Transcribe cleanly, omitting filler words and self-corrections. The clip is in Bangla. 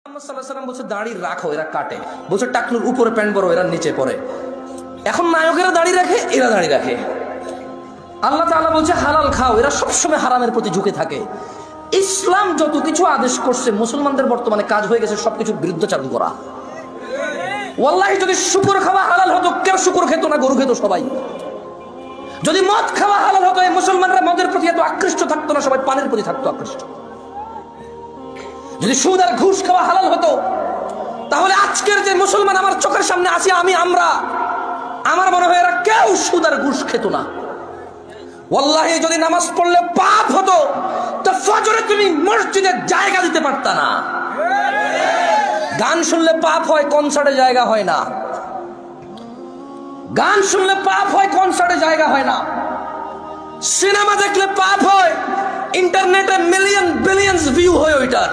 মুহাম্মদ সাল্লাল্লাহু আলাইহি ওয়াসাল্লাম বলছে দাড়ি রাখো, এরা কাটে। বলছে টাকনুর উপরে প্যান্ট বড়, এরা নিচে পড়ে। এখন নায়কেরা দাড়ি রাখে, এরা দাড়ি রাখে। আল্লাহ তাআলা বলছে হালাল খাও, এরা সবসময় হারামের প্রতি ঝুঁকে থাকে। ইসলাম যত কিছু আদেশ করছে, মুসলমানদের বর্তমানে কাজ হয়ে গেছে সবকিছুর বিরুদ্ধাচরণ করা। ওয়াল্লাহি যদি শুকর খাওয়া হালাল হতো, কেউ শুকর খেত না, গরু খেত সবাই। যদি মদ খাওয়া হালাল হতো, এই মুসলমানরা মদের প্রতি এত আকৃষ্ট থাকতো না, সবাই পানের প্রতি থাকতো আকৃষ্ট। যদি সুদ আর ঘুষ খাওয়া হালাল হতো, তাহলে আজকের যে মুসলমান আমার চোখের সামনে আসি আমার মনে হয় এরা কেউ সুদ আর ঘুষ খেত না। ওয়াল্লাহি যদি নামাজ পড়লে পাপ হতো, তো ফজরে তুমি মসজিদে জায়গা দিতে পারতা না। গান শুনলে পাপ হয়, কনসার্টে জায়গা হয় না। গান শুনলে পাপ হয়, কনসার্টে জায়গা হয় না। সিনেমা দেখলে পাপ হয়, ইন্টারনেটে মিলিয়ন বিলিয়ন্স ভিউ হয় ওইটার।